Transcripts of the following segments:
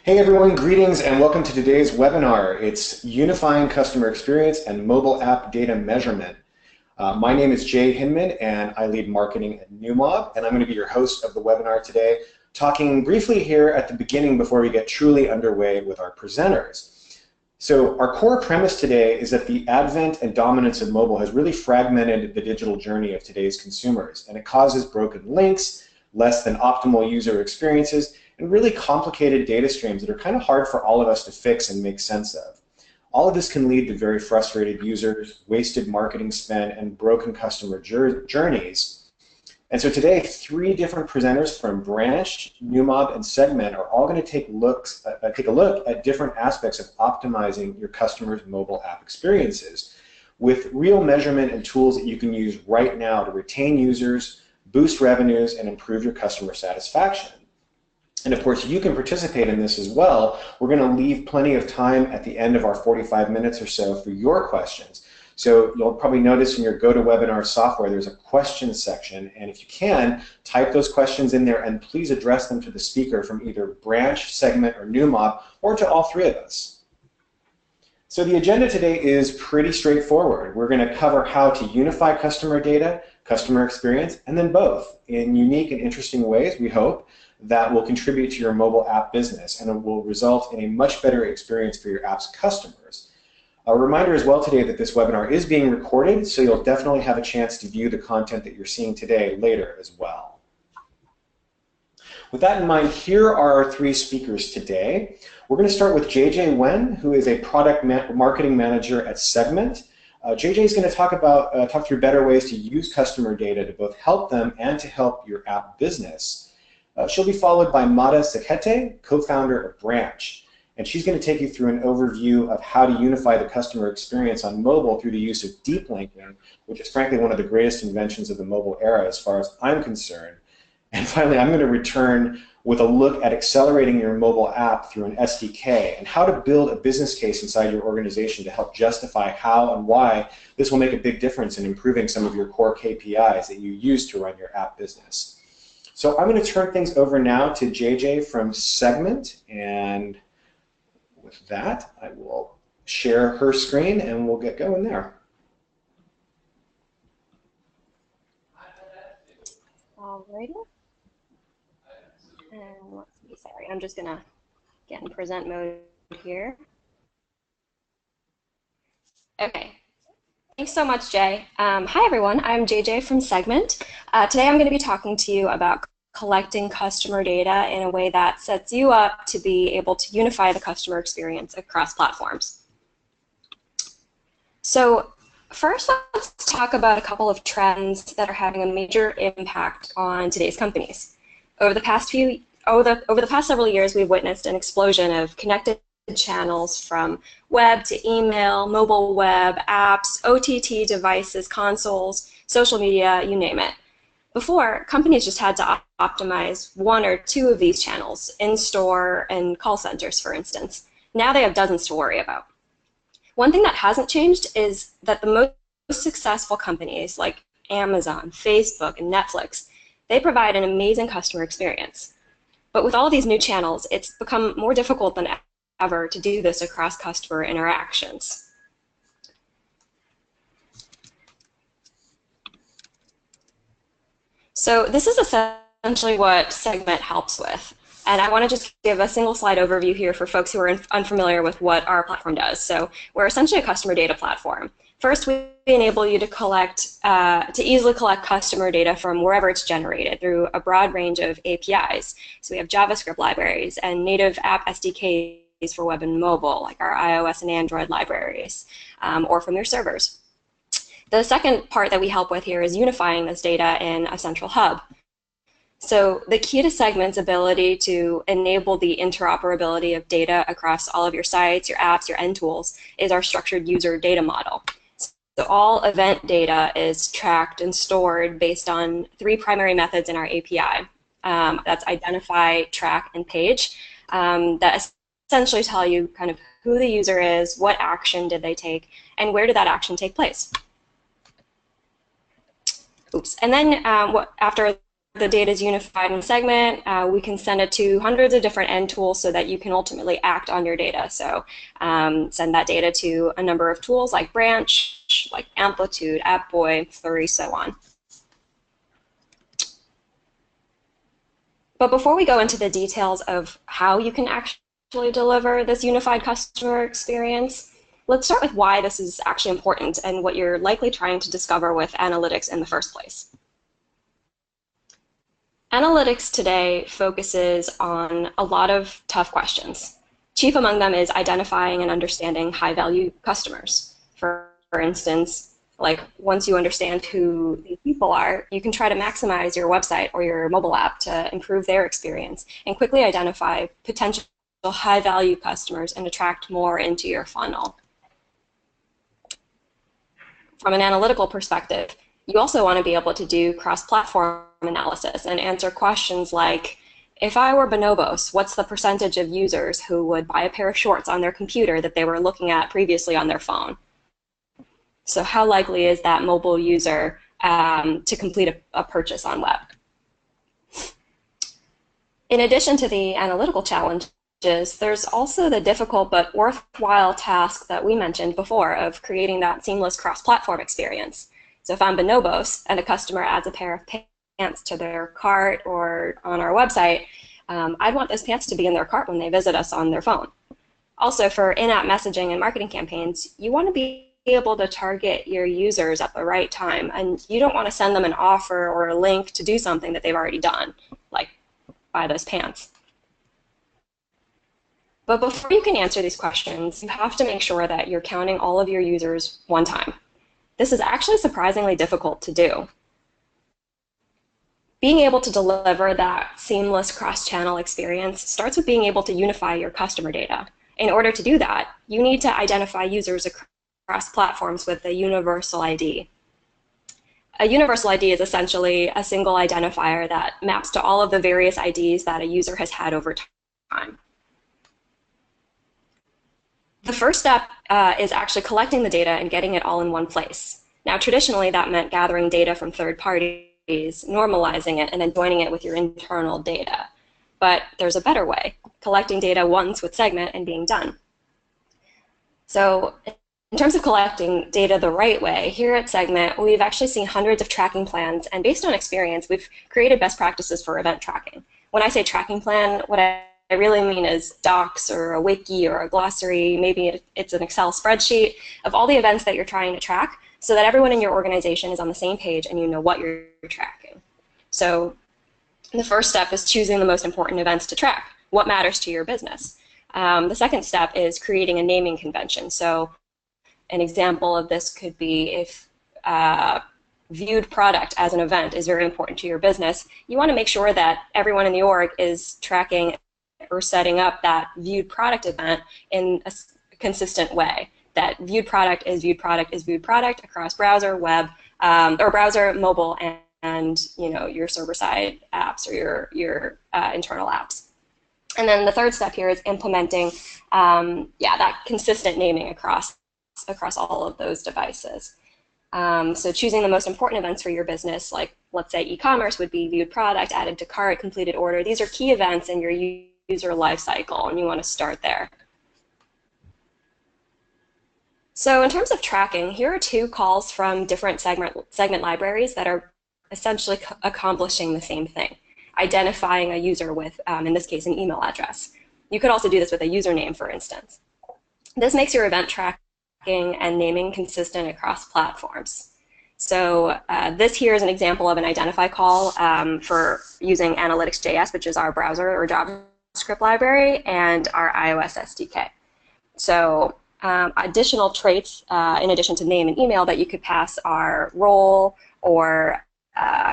Hey everyone, greetings and welcome to today's webinar. It's Unifying Customer Experience and Mobile App Data Measurement. My name is Jay Hinman and I lead marketing at Neumob, and I'm going to be your host of the webinar today, talking briefly here at the beginning before we get truly underway with our presenters. So our core premise today is that the advent and dominance of mobile has really fragmented the digital journey of today's consumers, and it causes broken links, less than optimal user experiences, and really complicated data streams that are kind of hard for all of us to fix and make sense of. All of this can lead to very frustrated users, wasted marketing spend, and broken customer journeys. And so today, three different presenters from Branch, Neumob, and Segment are all going to take a look at different aspects of optimizing your customers' mobile app experiences with real measurement and tools that you can use right now to retain users, boost revenues, and improve your customer satisfaction. And of course, you can participate in this as well. We're going to leave plenty of time at the end of our 45 minutes or so for your questions. So you'll probably notice in your GoToWebinar software there's a questions section, and if you can, type those questions in there and please address them to the speaker from either Branch, Segment, or Neumob, or to all three of us. So the agenda today is pretty straightforward. We're going to cover how to unify customer data, customer experience, and then both in unique and interesting ways, we hope, that will contribute to your mobile app business, and it will result in a much better experience for your app's customers. A reminder as well today that this webinar is being recorded, so you'll definitely have a chance to view the content that you're seeing today later as well. With that in mind, here are our three speakers today. We're going to start with JJ Wen, who is a product marketing manager at Segment. JJ is going to talk through better ways to use customer data to both help them and to help your app business. She'll be followed by Mada Sekete, co-founder of Branch, and she's going to take you through an overview of how to unify the customer experience on mobile through the use of deep linking, which is frankly one of the greatest inventions of the mobile era as far as I'm concerned. And finally, I'm going to return with a look at accelerating your mobile app through an SDK and how to build a business case inside your organization to help justify how and why this will make a big difference in improving some of your core KPIs that you use to run your app business. So I'm going to turn things over now to JJ from Segment, and with that, I will share her screen and we'll get going there. Alrighty. And let's see, sorry, I'm just going to get in present mode here. Okay. Thanks so much, Jay. Hi, everyone. I'm JJ from Segment. Today I'm going to be talking to you about collecting customer data in a way that sets you up to be able to unify the customer experience across platforms. So first, let's talk about a couple of trends that are having a major impact on today's companies. Over the past several years, we've witnessed an explosion of connected channels from web to email, mobile web, apps, OTT devices, consoles, social media, you name it. Before, companies just had to optimize one or two of these channels, in-store and call centers, for instance. Now they have dozens to worry about. One thing that hasn't changed is that the most successful companies like Amazon, Facebook, and Netflix, they provide an amazing customer experience. But with all these new channels, it's become more difficult than ever to do this across customer interactions. So this is essentially what Segment helps with. And I want to just give a single slide overview here for folks who are unfamiliar with what our platform does. So we're essentially a customer data platform. First, we enable you to easily collect customer data from wherever it's generated through a broad range of APIs. So we have JavaScript libraries and native app SDKs for web and mobile, like our iOS and Android libraries, or from your servers. The second part that we help with here is unifying this data in a central hub. So the key to Segment's ability to enable the interoperability of data across all of your sites, your apps, your end tools is our structured user data model. So all event data is tracked and stored based on three primary methods in our API. That's identify, track, and page. That essentially tell you kind of who the user is, what action did they take, and where did that action take place. Oops. And then after the data is unified in Segment, we can send it to hundreds of different end tools so that you can ultimately act on your data. So send that data to a number of tools like Branch, like Amplitude, AppBoy, Flurry, so on. But before we go into the details of how you can actually deliver this unified customer experience, let's start with why this is actually important and what you're likely trying to discover with analytics in the first place. Analytics today focuses on a lot of tough questions. Chief among them is identifying and understanding high-value customers. For instance, like once you understand who these people are, you can try to maximize your website or your mobile app to improve their experience and quickly identify potential high-value customers and attract more into your funnel. From an analytical perspective, you also want to be able to do cross-platform analysis and answer questions like, if I were Bonobos, what's the percentage of users who would buy a pair of shorts on their computer that they were looking at previously on their phone? So how likely is that mobile user to complete a purchase on web? In addition to the analytical challenges, there's also the difficult but worthwhile task that we mentioned before of creating that seamless cross-platform experience. So if I'm Bonobos and a customer adds a pair of pants to their cart or on our website, I'd want those pants to be in their cart when they visit us on their phone. Also, for in-app messaging and marketing campaigns, you want to be able to target your users at the right time, and you don't want to send them an offer or a link to do something that they've already done, like buy those pants. But before you can answer these questions, you have to make sure that you're counting all of your users one time. This is actually surprisingly difficult to do. Being able to deliver that seamless cross-channel experience starts with being able to unify your customer data. In order to do that, you need to identify users across platforms with a universal ID. A universal ID is essentially a single identifier that maps to all of the various IDs that a user has had over time. The first step is actually collecting the data and getting it all in one place. Now, traditionally, that meant gathering data from third parties, normalizing it, and then joining it with your internal data. But there's a better way, collecting data once with Segment and being done. So in terms of collecting data the right way, here at Segment, we've actually seen hundreds of tracking plans, and based on experience, we've created best practices for event tracking. When I say tracking plan, what I really mean is docs or a wiki or a glossary, maybe it's an Excel spreadsheet of all the events that you're trying to track so that everyone in your organization is on the same page and you know what you're tracking. So the first step is choosing the most important events to track, what matters to your business. The second step is creating a naming convention. So an example of this could be if viewed product as an event is very important to your business, you want to make sure that everyone in the org is tracking or setting up that viewed product event in a consistent way. That viewed product is viewed product is viewed product across browser, web, or browser, mobile, and your server-side apps or your internal apps. And then the third step here is implementing that consistent naming across all of those devices. So choosing the most important events for your business, like let's say e-commerce would be viewed product, added to cart, completed order. These are key events in your user life cycle, and you want to start there. So in terms of tracking, here are two calls from different segment libraries that are essentially accomplishing the same thing, identifying a user with, in this case, an email address. You could also do this with a username, for instance. This makes your event tracking and naming consistent across platforms. So this here is an example of an identify call for using Analytics.js, which is our browser or JavaScript library, and our iOS SDK. So additional traits, in addition to name and email, that you could pass are role or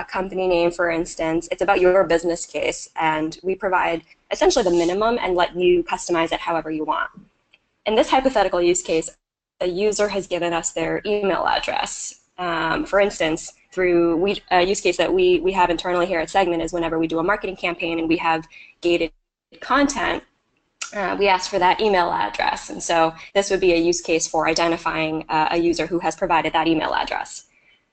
company name, for instance. It's about your business case, and we provide essentially the minimum and let you customize it however you want. In this hypothetical use case, a user has given us their email address. For instance, through a use case that we have internally here at Segment is whenever we do a marketing campaign and we have gated content, we ask for that email address. And so this would be a use case for identifying a user who has provided that email address.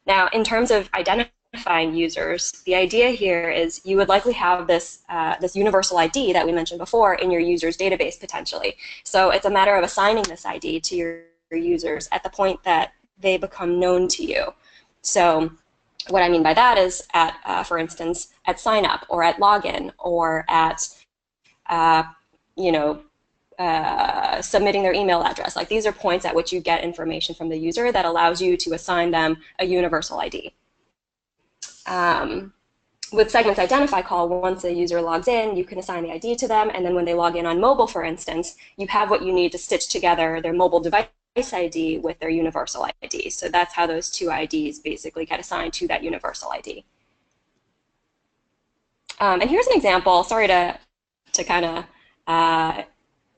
Now, in terms of identifying identifying users, the idea here is you would likely have this, this universal ID that we mentioned before in your user's database potentially. So it's a matter of assigning this ID to your users at the point that they become known to you. So what I mean by that is at, for instance, at sign up or at login or at, you know, submitting their email address. Like these are points at which you get information from the user that allows you to assign them a universal ID. With Segment's identify call, once a user logs in, you can assign the ID to them, and then when they log in on mobile, for instance, you have what you need to stitch together their mobile device ID with their universal ID. So that's how those two IDs basically get assigned to that universal ID. And here's an example. Sorry to kind of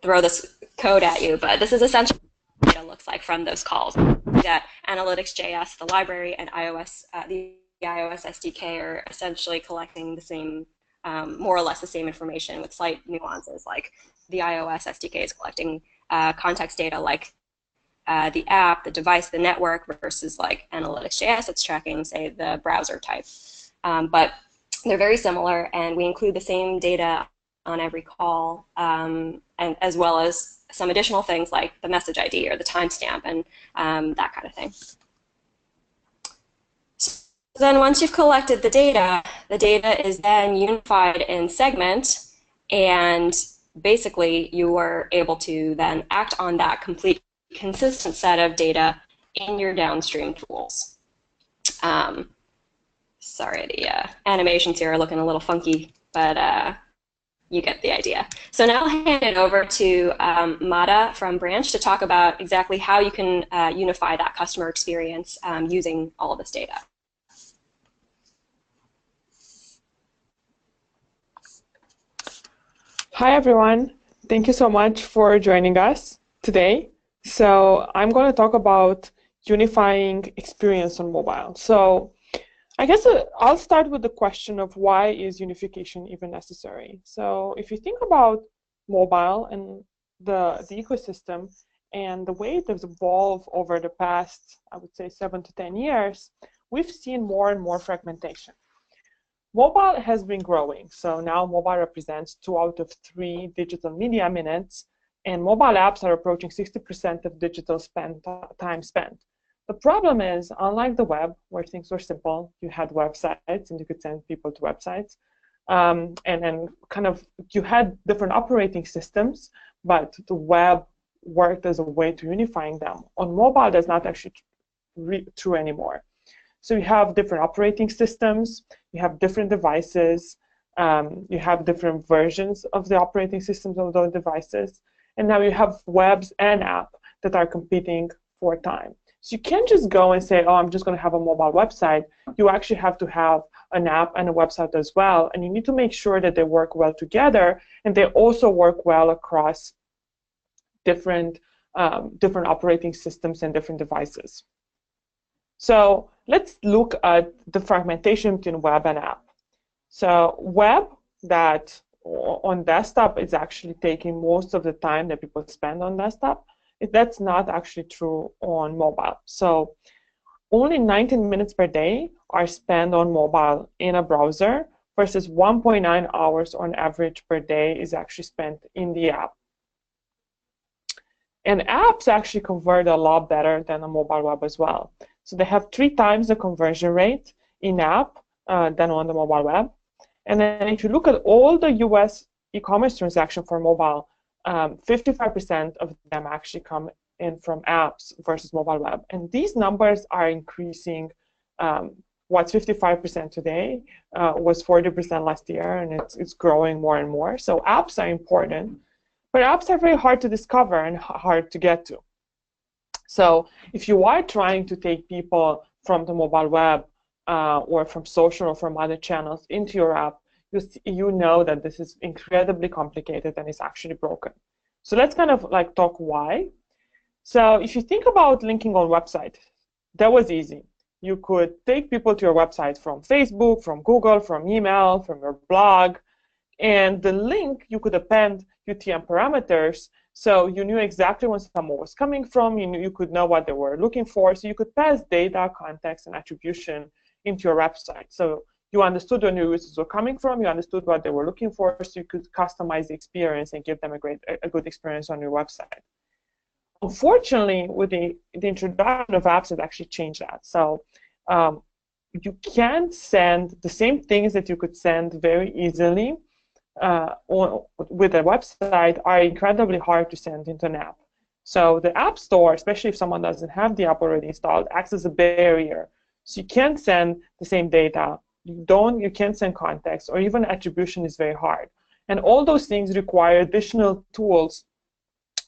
throw this code at you, but this is essentially what it looks like from those calls. That Analytics.js, the library, and iOS, the iOS SDK are essentially collecting the same, more or less the same information with slight nuances. Like the iOS SDK is collecting context data like the app, the device, the network, versus like Analytics.js, it's tracking, say, the browser type. But they're very similar, and we include the same data on every call, and as well as some additional things like the message ID or the timestamp and that kind of thing. So then once you've collected the data is then unified in Segment, and basically you are able to then act on that complete consistent set of data in your downstream tools. Sorry, the animations here are looking a little funky, but you get the idea. So now I'll hand it over to Mada from Branch to talk about exactly how you can unify that customer experience using all of this data. Hi, everyone. Thank you so much for joining us today. So I'm going to talk about unifying experience on mobile. So I guess I'll start with the question of why is unification even necessary? So if you think about mobile and the ecosystem and the way it has evolved over the past, I would say, 7 to 10 years, we've seen more and more fragmentation. Mobile has been growing. So now mobile represents 2 out of 3 digital media minutes, and mobile apps are approaching 60% of digital time spent. The problem is, unlike the web, where things were simple, you had websites and you could send people to websites, and then kind of you had different operating systems, but the web worked as a way to unifying them. On mobile, that's not actually true anymore. So you have different operating systems, you have different devices, you have different versions of the operating systems of those devices, and now you have webs and app that are competing for time. So you can't just go and say, oh, I'm just going to have a mobile website. You actually have to have an app and a website as well, and you need to make sure that they work well together, and they also work well across different operating systems and different devices. So let's look at the fragmentation between web and app. So web, that on desktop is actually taking most of the time that people spend on desktop. That's not actually true on mobile. So only 19 minutes per day are spent on mobile in a browser versus 1.9 hours on average per day is actually spent in the app. And apps actually convert a lot better than a mobile web as well. So they have 3 times the conversion rate in app than on the mobile web. And then if you look at all the US e-commerce transactions for mobile, 55% of them actually come in from apps versus mobile web. And these numbers are increasing. What's 55% today was 40% last year, and it's growing more and more. So apps are important, but apps are very hard to discover and hard to get to. So if you are trying to take people from the mobile web or from social or from other channels into your app, you know that this is incredibly complicated and it's actually broken. So let's kind of like talk why. So if you think about linking on website, that was easy. You could take people to your website from Facebook, from Google, from email, from your blog, and the link you could append UTM parameters, so you knew exactly where someone was coming from, you could know what they were looking for, so you could pass data, context, and attribution into your website. So you understood where your users were coming from, you understood what they were looking for, so you could customize the experience and give them a good experience on your website. Unfortunately, with the introduction of apps, it actually changed that. So you can't send the same things that you could send very easily with a website are incredibly hard to send into an app. So the App Store, especially if someone doesn't have the app already installed, acts as a barrier. So you can't send the same data. You can't send context, or even attribution is very hard. And all those things require additional tools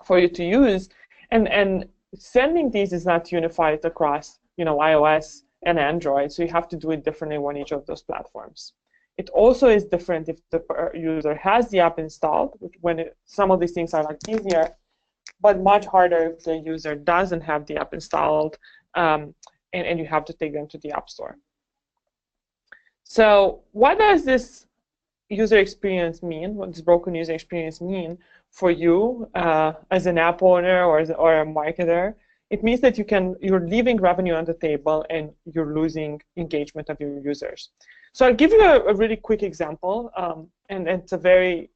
for you to use. And sending these is not unified across, iOS and Android, so you have to do it differently on each of those platforms. It also is different if the user has the app installed, some of these things are easier, but much harder if the user doesn't have the app installed, and you have to take them to the App Store. So what does this user experience mean? What does broken user experience mean for you as an app owner or a marketer? It means that you're leaving revenue on the table and you're losing engagement of your users. So I'll give you a really quick example, and it's a very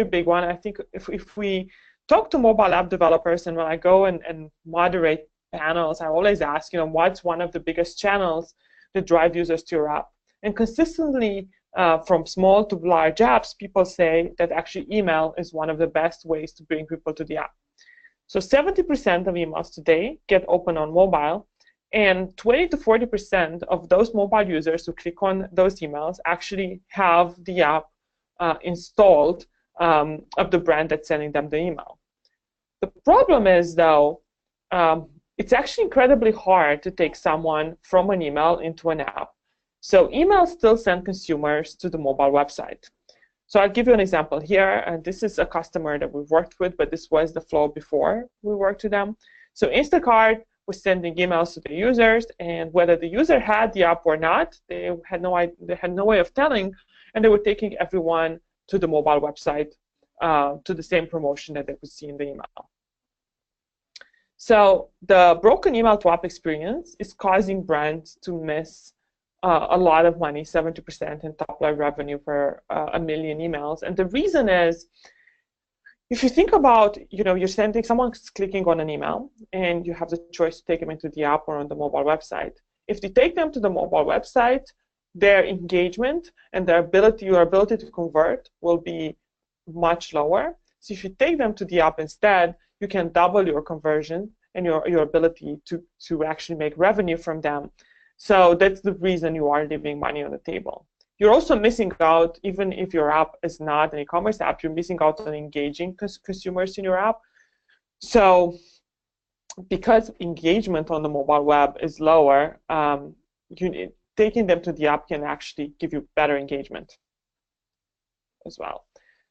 big one. I think if we talk to mobile app developers, and when I go and moderate panels, I always ask, what's one of the biggest channels that drive users to your app? And consistently, from small to large apps, people say that actually email is one of the best ways to bring people to the app. So 70% of emails today get opened on mobile, and 20 to 40% of those mobile users who click on those emails actually have the app installed of the brand that's sending them the email. The problem is, though, it's actually incredibly hard to take someone from an email into an app. So emails still send consumers to the mobile website. So I'll give you an example here. And this is a customer that we've worked with, but this was the flow before we worked with them. So Instacart was sending emails to the users, and whether the user had the app or not, they had no way of telling, and they were taking everyone to the mobile website to the same promotion that they would see in the email. So the broken email to app experience is causing brands to miss a lot of money, 70% in top-line revenue for 1 million emails. And the reason is, if you think about, you're sending, someone's clicking on an email, and you have the choice to take them into the app or on the mobile website. If you take them to the mobile website, their engagement and your ability to convert will be much lower. So if you take them to the app instead, you can double your conversion and your ability to actually make revenue from them. So that's the reason you are leaving money on the table. You're also missing out, even if your app is not an e-commerce app, you're missing out on engaging consumers in your app. So because engagement on the mobile web is lower, taking them to the app can actually give you better engagement as well.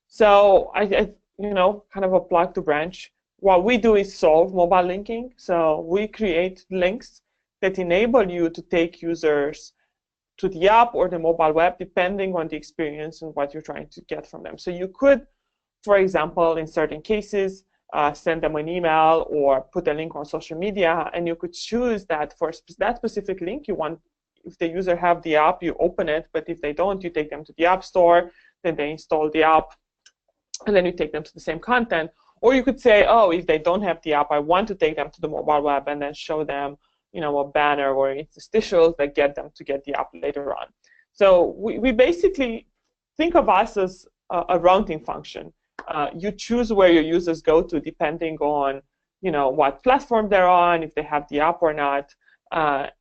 So I kind of a plug to branch. What we do is solve mobile linking. So we create links that enable you to take users to the app or the mobile web, depending on the experience and what you're trying to get from them. So you could, for example, in certain cases, send them an email or put a link on social media, and you could choose that for that specific link you want. If the user have the app, you open it, but if they don't, you take them to the App Store, then they install the app, and then you take them to the same content. Or you could say, oh, if they don't have the app, I want to take them to the mobile web and then show them a banner or interstitials that get them to get the app later on. So we basically think of us as a routing function. You choose where your users go to depending on what platform they're on, if they have the app or not,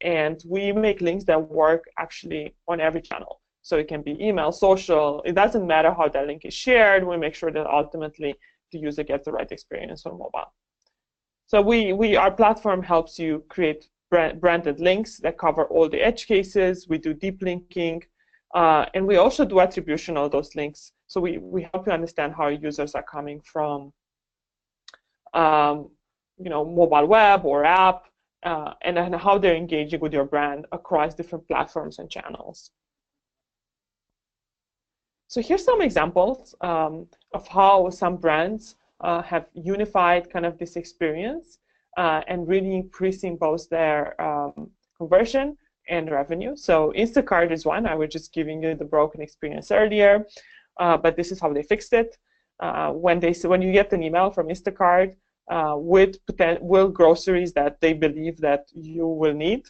and we make links that work actually on every channel. So it can be email, social. It doesn't matter how that link is shared. We make sure that ultimately the user gets the right experience on mobile. So our platform helps you create branded links that cover all the edge cases. We do deep linking, and we also do attribution of those links. So we help you understand how users are coming from mobile web or app, and how they're engaging with your brand across different platforms and channels. So here's some examples of how some brands have unified kind of this experience and really increasing both their conversion and revenue. So Instacart is one. I was just giving you the broken experience earlier, but this is how they fixed it. When you get an email from Instacart with groceries that they believe that you will need,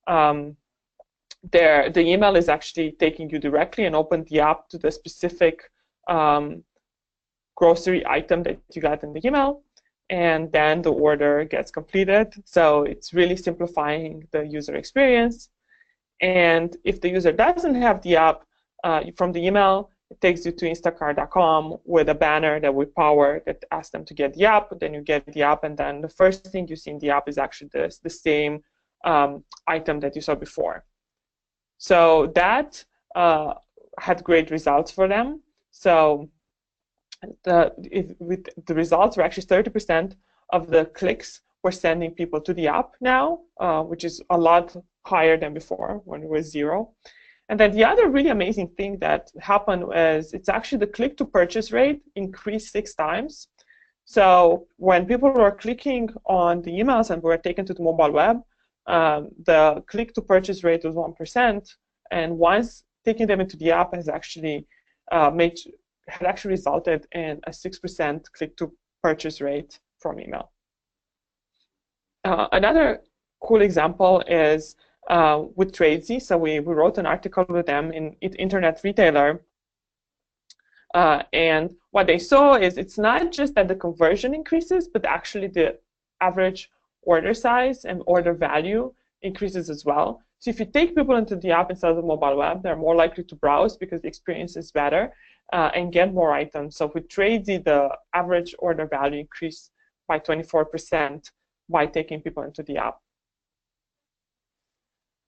the email is actually taking you directly and open the app to the specific grocery item that you got in the email, and then the order gets completed. So it's really simplifying the user experience. And if the user doesn't have the app, from the email, it takes you to instacart.com with a banner that we power that asks them to get the app. Then you get the app, and then the first thing you see in the app is actually the same item that you saw before. So that had great results for them. So with the results were actually 30% of the clicks were sending people to the app now, which is a lot higher than before when it was 0. And then the other really amazing thing that happened was it's actually the click-to-purchase rate increased 6 times. So when people were clicking on the emails and were taken to the mobile web, the click-to-purchase rate was 1%, and once taking them into the app has actually resulted in a 6% click-to-purchase rate from email. Another cool example is with Tradesy. So we wrote an article with them in Internet Retailer, and what they saw is it's not just that the conversion increases, but actually the average order size and order value increases as well. So if you take people into the app instead of the mobile web, they're more likely to browse because the experience is better and get more items. So with Tradesy, the average order value increased by 24% by taking people into the app.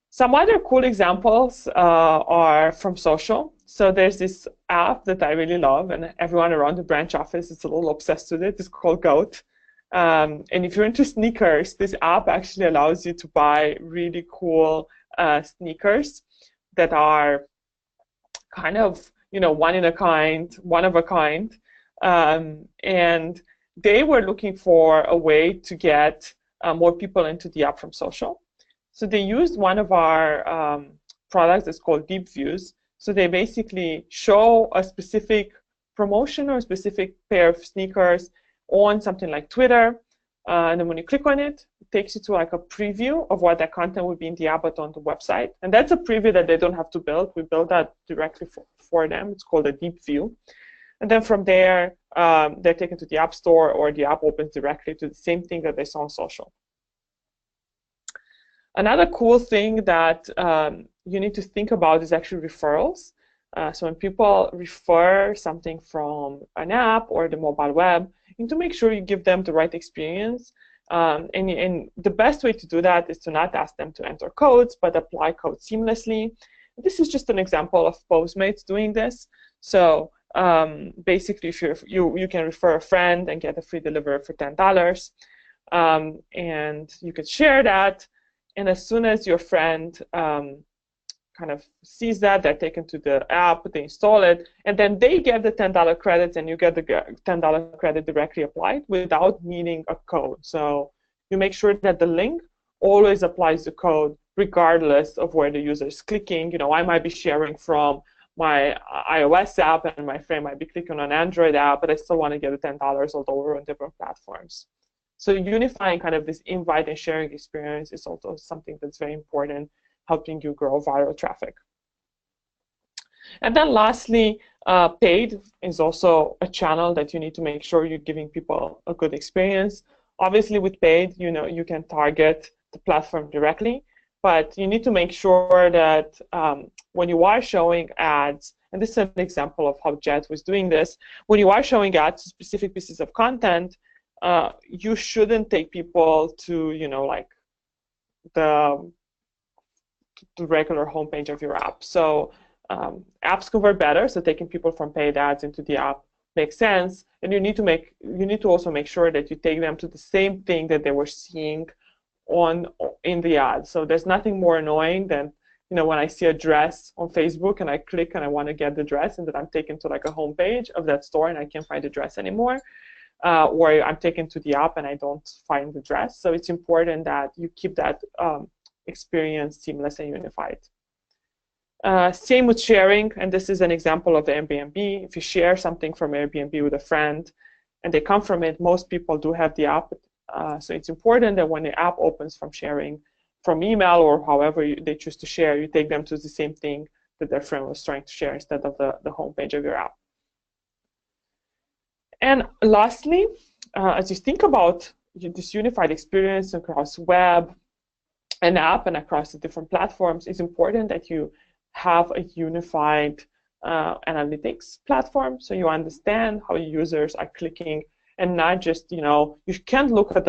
Some other cool examples are from social. So there's this app that I really love, and everyone around the branch office is a little obsessed with it. It's called Goat. And if you're into sneakers, this app actually allows you to buy really cool sneakers that are kind of, one of a kind. And they were looking for a way to get more people into the app from social. So they used one of our products that's called Deep Views. So they basically show a specific promotion or a specific pair of sneakers on something like Twitter. And then when you click on it, it takes you to like a preview of what that content would be in the app but on the website. And that's a preview that they don't have to build. We build that directly for them. It's called a Deep View. And then from there, they're taken to the App Store, or the app opens directly to the same thing that they saw on social. Another cool thing that you need to think about is actually referrals. So when people refer something from an app or the mobile web, you need to make sure you give them the right experience. And the best way to do that is to not ask them to enter codes, but apply code seamlessly. This is just an example of Postmates doing this. So basically, if you can refer a friend and get a free delivery for $10, and you could share that. And as soon as your friend kind of sees that, they're taken to the app, they install it, and then they get the $10 credits, and you get the $10 credit directly applied without needing a code. So you make sure that the link always applies the code regardless of where the user is clicking. I might be sharing from my iOS app, and my friend might be clicking on an Android app, but I still want to get the $10, although we're on different platforms. So unifying kind of this invite and sharing experience is also something that's very important, helping you grow viral traffic. And then lastly, paid is also a channel that you need to make sure you're giving people a good experience. Obviously with paid, you can target the platform directly, but you need to make sure that when you are showing ads, and this is an example of how Jet was doing this, when you are showing ads to specific pieces of content, you shouldn't take people to, like the regular homepage of your app. So apps convert better, so taking people from paid ads into the app makes sense. And you need to also make sure that you take them to the same thing that they were seeing in the ad. So there's nothing more annoying than when I see a dress on Facebook and I click and I want to get the dress, and then I'm taken to like a homepage of that store and I can't find the dress anymore. Or I'm taken to the app and I don't find the dress. So it's important that you keep that experience seamless and unified. Same with sharing, and this is an example of the Airbnb. If you share something from Airbnb with a friend and they come from it, most people do have the app. So it's important that when the app opens from sharing from email or however they choose to share, you take them to the same thing that their friend was trying to share instead of the homepage of your app. And lastly, as you think about this unified experience across web and app and across the different platforms, it's important that you have a unified analytics platform, so you understand how users are clicking, and not just, you can't look at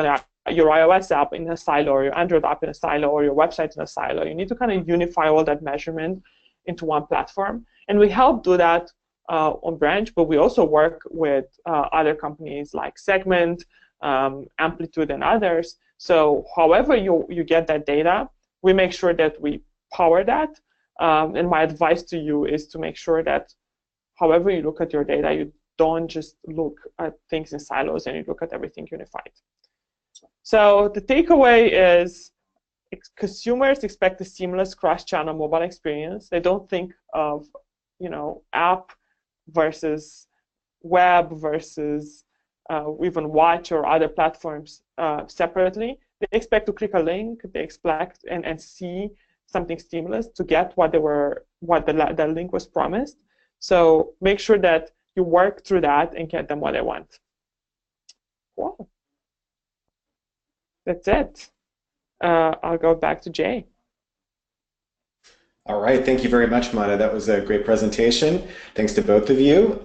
your iOS app in a silo, or your Android app in a silo, or your website in a silo. You need to kind of unify all that measurement into one platform, and we help do that on Branch, but we also work with other companies like Segment, Amplitude, and others. So however you get that data, we make sure that we power that. And my advice to you is to make sure that however you look at your data, you don't just look at things in silos and you look at everything unified. So the takeaway is consumers expect a seamless cross-channel mobile experience. They don't think of app versus web versus even watch or other platforms separately. They expect to click a link. They expect and see something seamless to get what the link was promised. So make sure that you work through that and get them what they want. Cool. That's it. I'll go back to Jay. All right, thank you very much, Mata. That was a great presentation. Thanks to both of you.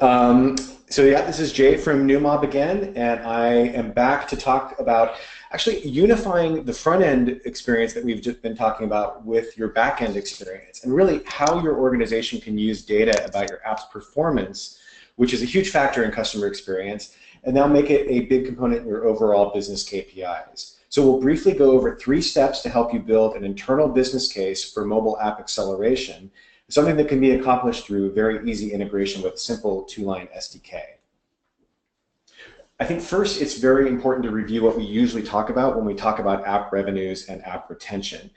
So yeah, this is Jay from Neumob again, and I am back to talk about actually unifying the front-end experience that we've just been talking about with your back-end experience, and really how your organization can use data about your app's performance, which is a huge factor in customer experience, and now make it a big component in your overall business KPIs. So we'll briefly go over 3 steps to help you build an internal business case for mobile app acceleration, something that can be accomplished through very easy integration with simple 2-line SDK. I think first it's very important to review what we usually talk about when we talk about app revenues and app retention.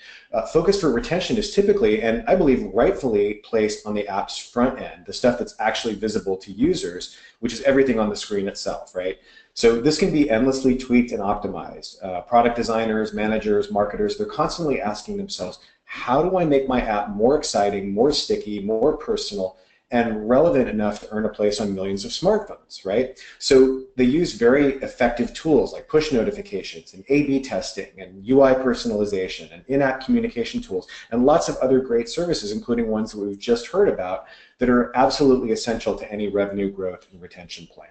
Focus for retention is typically, and I believe rightfully, placed on the app's front end, the stuff that's actually visible to users, which is everything on the screen itself, right? So this can be endlessly tweaked and optimized. Product designers, managers, marketers, they're constantly asking themselves, how do I make my app more exciting, more sticky, more personal, and relevant enough to earn a place on millions of smartphones, right? So they use very effective tools like push notifications and A/B testing and UI personalization and in-app communication tools and lots of other great services, including ones that we've just heard about, that are absolutely essential to any revenue growth and retention plan.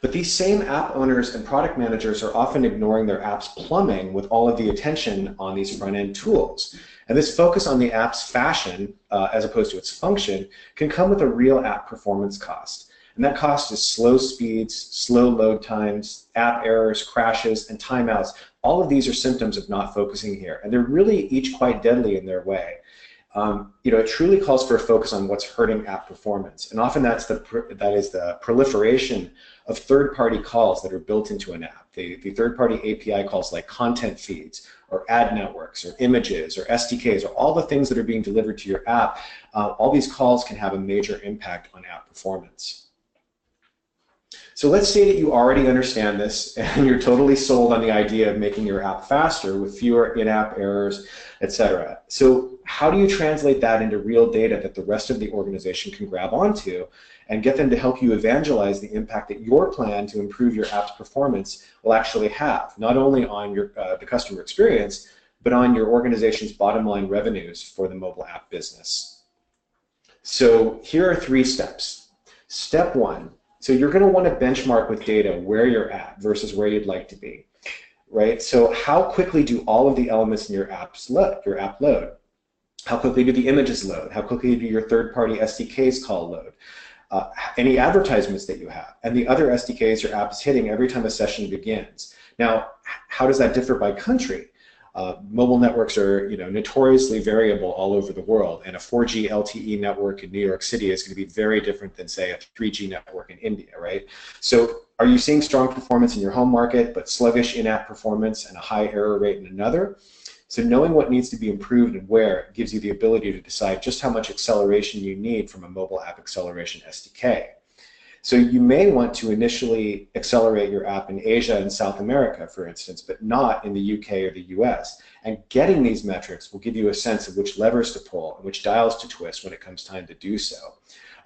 But these same app owners and product managers are often ignoring their app's plumbing with all of the attention on these front-end tools. And this focus on the app's fashion, as opposed to its function, can come with a real app performance cost. And that cost is slow speeds, slow load times, app errors, crashes, and timeouts. All of these are symptoms of not focusing here, and they're really each quite deadly in their way. It truly calls for a focus on what's hurting app performance, and often that is the proliferation of third-party calls that are built into an app. The third-party API calls like content feeds, or ad networks, or images, or SDKs, or all the things that are being delivered to your app. All these calls can have a major impact on app performance. So let's say that you already understand this and you're totally sold on the idea of making your app faster with fewer in-app errors, etc. So how do you translate that into real data that the rest of the organization can grab onto and get them to help you evangelize the impact that your plan to improve your app's performance will actually have, not only on the customer experience, but on your organization's bottom line revenues for the mobile app business? So here are 3 steps. Step 1. So you're going to want to benchmark with data where you're at versus where you'd like to be, right? So how quickly do all of the elements in your app load? How quickly do the images load? How quickly do your third-party SDKs call load? Any advertisements that you have, and the other SDKs your app is hitting every time a session begins. Now, how does that differ by country? Mobile networks are notoriously variable all over the world, and a 4G LTE network in New York City is going to be very different than, say, a 3G network in India, right? So are you seeing strong performance in your home market, but sluggish in-app performance and a high error rate in another? So knowing what needs to be improved and where gives you the ability to decide just how much acceleration you need from a mobile app acceleration SDK. So you may want to initially accelerate your app in Asia and South America, for instance, but not in the UK or the US. And getting these metrics will give you a sense of which levers to pull and which dials to twist when it comes time to do so.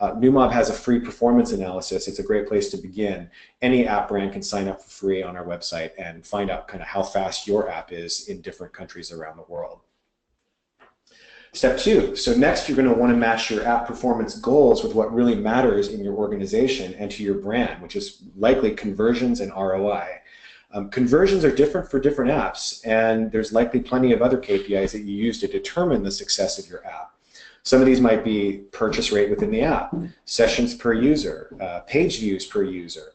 Neumob has a free performance analysis. It's a great place to begin. Any app brand can sign up for free on our website and find out kind of how fast your app is in different countries around the world. Step 2, so next you're going to want to match your app performance goals with what really matters in your organization and to your brand, which is likely conversions and ROI. Conversions are different for different apps, and there's likely plenty of other KPIs that you use to determine the success of your app. Some of these might be purchase rate within the app, sessions per user, page views per user,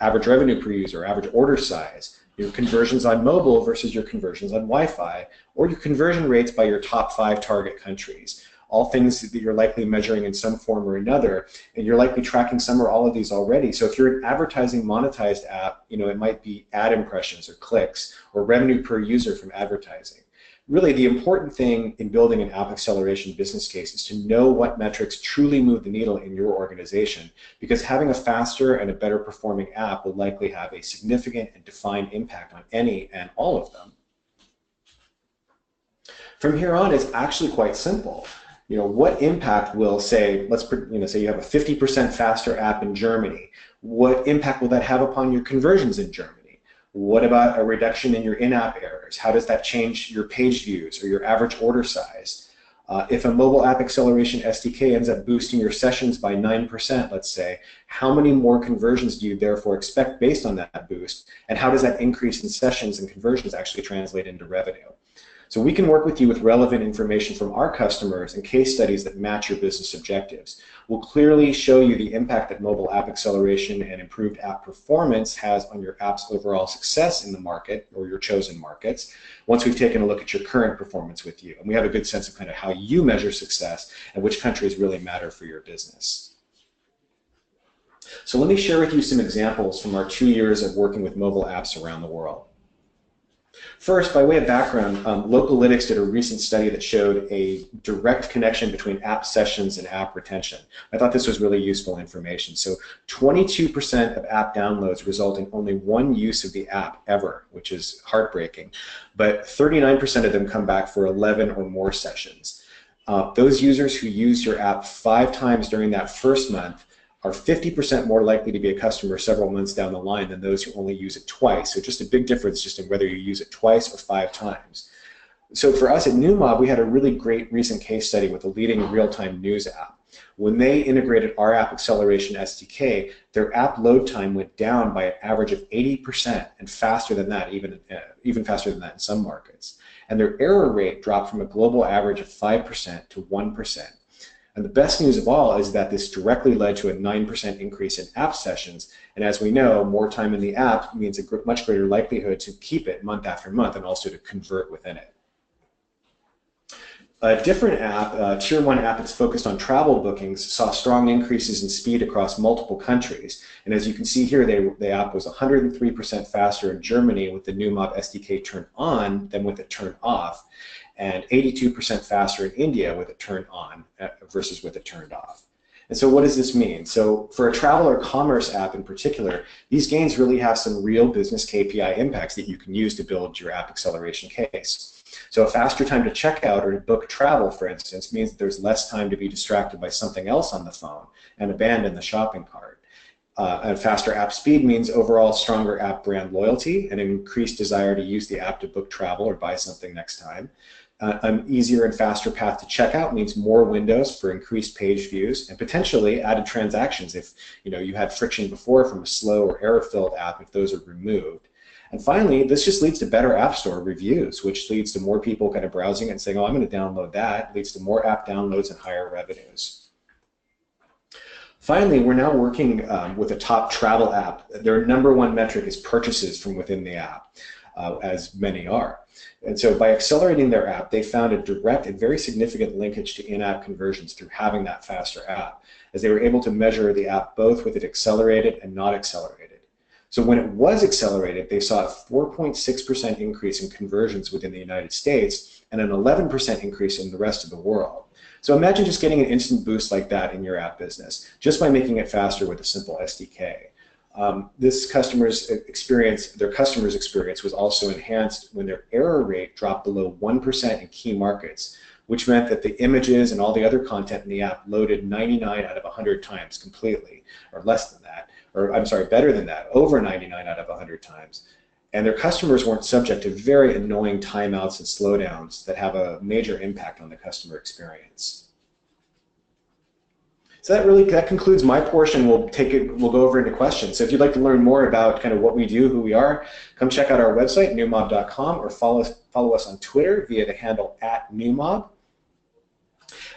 average revenue per user, average order size, your conversions on mobile versus your conversions on Wi-Fi, or your conversion rates by your top 5 target countries. All things that you're likely measuring in some form or another, and you're likely tracking some or all of these already. So if you're an advertising monetized app, it might be ad impressions or clicks or revenue per user from advertising. Really, the important thing in building an app acceleration business case is to know what metrics truly move the needle in your organization, because having a faster and a better performing app will likely have a significant and defined impact on any and all of them. From here on, it's actually quite simple. What impact will, say, say you have a 50% faster app in Germany. What impact will that have upon your conversions in Germany? What about a reduction in your in-app errors? How does that change your page views or your average order size? If a mobile app acceleration SDK ends up boosting your sessions by 9%, let's say, how many more conversions do you therefore expect based on that boost? And how does that increase in sessions and conversions actually translate into revenue? So we can work with you with relevant information from our customers and case studies that match your business objectives. We'll clearly show you the impact that mobile app acceleration and improved app performance has on your app's overall success in the market or your chosen markets once we've taken a look at your current performance with you. And we have a good sense of kind of how you measure success and which countries really matter for your business. So let me share with you some examples from our 2 years of working with mobile apps around the world. First, by way of background, Localytics did a recent study that showed a direct connection between app sessions and app retention. I thought this was really useful information. So 22% of app downloads result in only one use of the app ever, which is heartbreaking, but 39% of them come back for 11 or more sessions. Those users who use your app 5 times during that first month are 50% more likely to be a customer several months down the line than those who only use it twice. So just a big difference just in whether you use it twice or 5 times. So for us at Neumob, we had a really great recent case study with a leading real-time news app. When they integrated our app acceleration SDK, their app load time went down by an average of 80% and faster than that, even faster than that in some markets. And their error rate dropped from a global average of 5% to 1%. And the best news of all is that this directly led to a 9% increase in app sessions. And as we know, more time in the app means a much greater likelihood to keep it month after month and also to convert within it. A different app, a Tier 1 app that's focused on travel bookings, saw strong increases in speed across multiple countries. And as you can see here, the app was 103% faster in Germany with the Neumob SDK turned on than with it turned off, and 82% faster in India with it turned on versus with it turned off. And so what does this mean? So for a travel or commerce app in particular, these gains really have some real business KPI impacts that you can use to build your app acceleration case. So a faster time to checkout or to book travel, for instance, means that there's less time to be distracted by something else on the phone and abandon the shopping cart. And faster app speed means overall stronger app brand loyalty and an increased desire to use the app to book travel or buy something next time. An easier and faster path to checkout means more windows for increased page views and potentially added transactions if you had friction before from a slow or error-filled app if those are removed. And finally, this just leads to better App Store reviews, which leads to more people kind of browsing and saying, oh, I'm going to download that. It leads to more app downloads and higher revenues. Finally, we're now working with a top travel app. Their #1 metric is purchases from within the app, as many are. And so by accelerating their app, they found a direct and very significant linkage to in-app conversions through having that faster app, as they were able to measure the app both with it accelerated and not accelerated. So when it was accelerated, they saw a 4.6% increase in conversions within the United States and an 11% increase in the rest of the world. So imagine just getting an instant boost like that in your app business, just by making it faster with a simple SDK. This customer's experience, their customer's experience was also enhanced when their error rate dropped below 1% in key markets, which meant that the images and all the other content in the app loaded 99 out of 100 times completely, or less than that, or I'm sorry, better than that, over 99 out of 100 times. And their customers weren't subject to very annoying timeouts and slowdowns that have a major impact on the customer experience. So that concludes my portion. We'll go over into questions. So if you'd like to learn more about kind of what we do, who we are, come check out our website, neumob.com, or follow us on Twitter via the handle @neumob.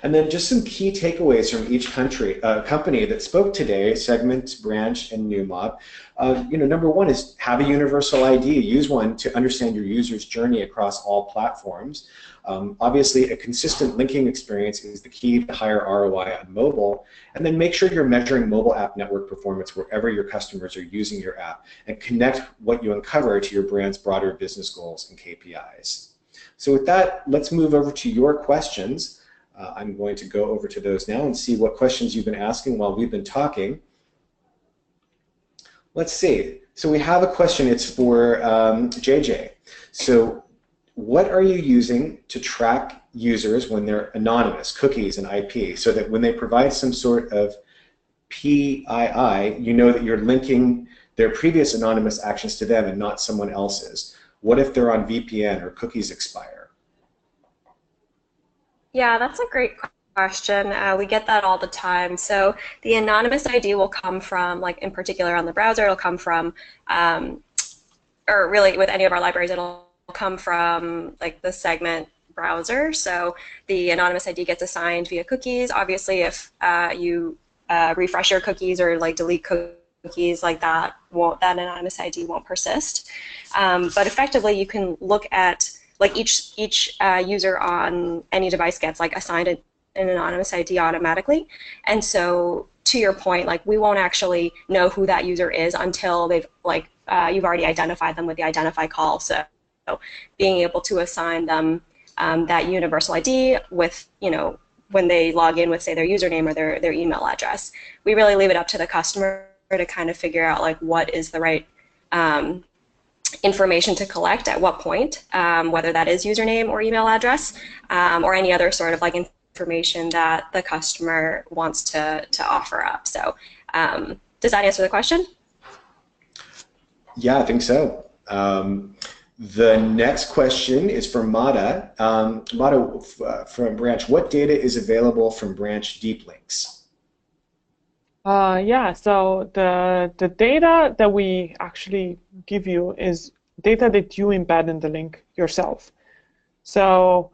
And then just some key takeaways from each company that spoke today, Segment, Branch, and Neumob. Number one is have a universal ID. Use one to understand your user's journey across all platforms. Obviously, a consistent linking experience is the key to higher ROI on mobile. And then make sure you're measuring mobile app network performance wherever your customers are using your app, and connect what you uncover to your brand's broader business goals and KPIs. So with that, let's move over to your questions. I'm going to go over to those now and see what questions you've been asking while we've been talking. Let's see. So we have a question. It's for JJ. So what are you using to track users when they're anonymous, cookies and IP, so that when they provide some sort of PII, you know that you're linking their previous anonymous actions to them and not someone else's? What if they're on VPN or cookies expire? Yeah, that's a great question. We get that all the time. So the anonymous ID will come from, like in particular on the browser, it'll come from, or really with any of our libraries, it'll come from like the Segment browser. So the anonymous ID gets assigned via cookies. Obviously, if you refresh your cookies or like delete cookies like that, that anonymous ID won't persist. But effectively, you can look at like each user on any device gets like assigned an anonymous ID automatically, and so to your point, like we won't actually know who that user is until they've like you've already identified them with the identify call. So being able to assign them that universal ID with when they log in with say their username or their email address, we really leave it up to the customer to kind of figure out like what is the right information to collect at what point, whether that is username or email address, or any other sort of like information that the customer wants to offer up. So does that answer the question? Yeah, I think so. The next question is from Mata. Mata from Branch. What data is available from Branch deep links? Yeah, so the data that we actually give you is data that you embed in the link yourself. So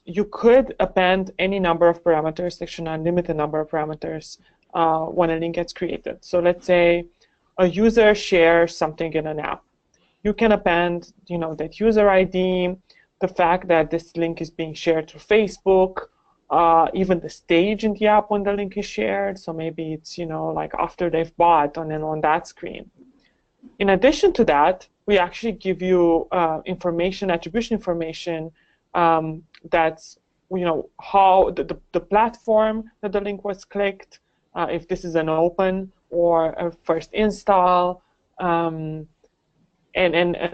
you could append any number of parameters, actually an unlimited number of parameters, when a link gets created. So let's say a user shares something in an app. You can append, that user ID, the fact that this link is being shared through Facebook, even the stage in the app when the link is shared. So maybe it's like after they've bought and then on that screen. In addition to that, we actually give you information, attribution information, that's how the platform that the link was clicked, if this is an open or a first install, and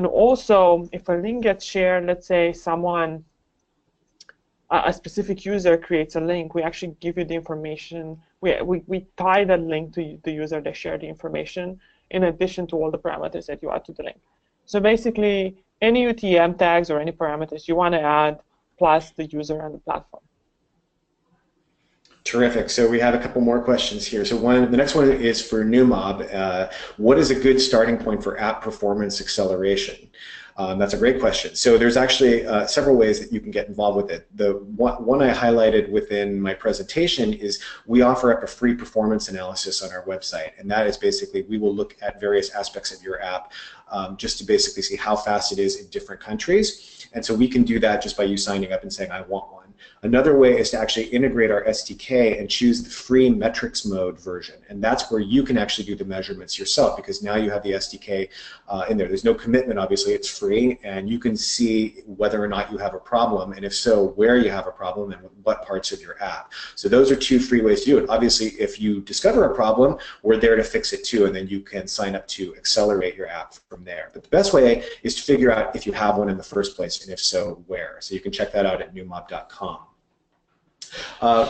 also if a link gets shared, let's say someone, a specific user creates a link, we actually give you the information. We tie that link to the user that shared the information in addition to all the parameters that you add to the link. So basically, any UTM tags or any parameters you want to add, plus the user and the platform. Terrific. So we have a couple more questions here. So the next one is for Neumob. What is a good starting point for app performance acceleration? That's a great question. So there's actually several ways that you can get involved with it. The one I highlighted within my presentation is we offer up a free performance analysis on our website, and that is basically we will look at various aspects of your app just to basically see how fast it is in different countries. And so we can do that just by you signing up and saying, I want one. Another way is to actually integrate our SDK and choose the free metrics mode version. And that's where you can actually do the measurements yourself, because now you have the SDK in there. There's no commitment, obviously, it's free, and you can see whether or not you have a problem, and if so, where you have a problem and what parts of your app. So those are two free ways to do it. Obviously, if you discover a problem, we're there to fix it too, and then you can sign up to accelerate your app from there. But the best way is to figure out if you have one in the first place, and if so, where. So you can check that out at neumob.com.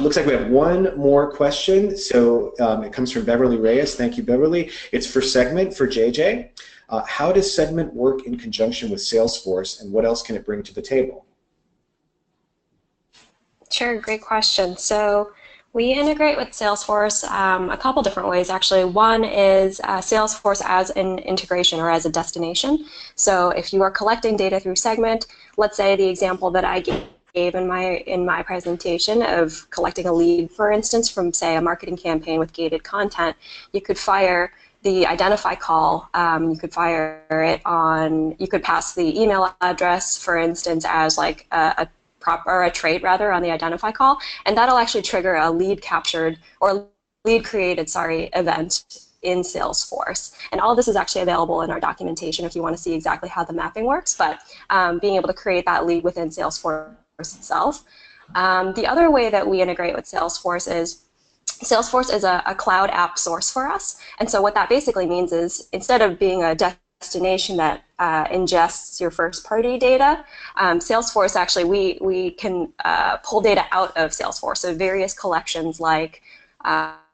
Looks like we have one more question. So it comes from Beverly Reyes. Thank you, Beverly. It's for Segment, for JJ. How does Segment work in conjunction with Salesforce, and what else can it bring to the table? Sure, great question. So we integrate with Salesforce a couple different ways, actually. One is Salesforce as an integration or as a destination. So if you are collecting data through Segment, let's say the example that I gave in my presentation of collecting a lead, for instance, from, say, a marketing campaign with gated content, you could fire the identify call. You could fire it on, you could pass the email address, for instance, as like a trait rather on the identify call, and that'll actually trigger a lead captured or lead created, event in Salesforce. And all of this is actually available in our documentation if you want to see exactly how the mapping works, but being able to create that lead within Salesforce itself. The other way that we integrate with Salesforce is Salesforce is a cloud app source for us, and so what that basically means is instead of being a destination that ingests your first-party data, Salesforce actually, we can pull data out of Salesforce, so various collections like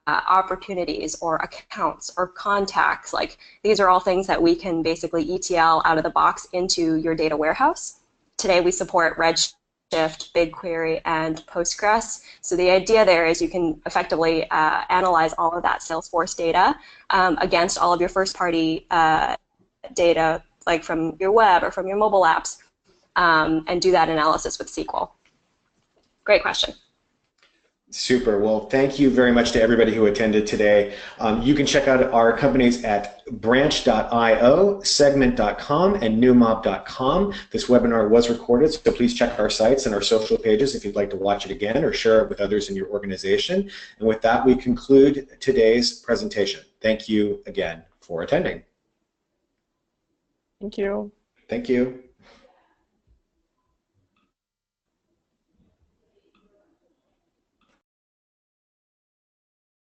opportunities or accounts or contacts. Like, these are all things that we can basically ETL out of the box into your data warehouse. Today we support Redshift, BigQuery, and Postgres. So the idea there is you can effectively analyze all of that Salesforce data against all of your first-party data, like from your web or from your mobile apps, and do that analysis with SQL. Great question. Super. Well, thank you very much to everybody who attended today. You can check out our companies at branch.io, segment.com, and neumob.com. This webinar was recorded, so please check our sites and our social pages if you'd like to watch it again or share it with others in your organization. And with that, we conclude today's presentation. Thank you again for attending. Thank you. Thank you.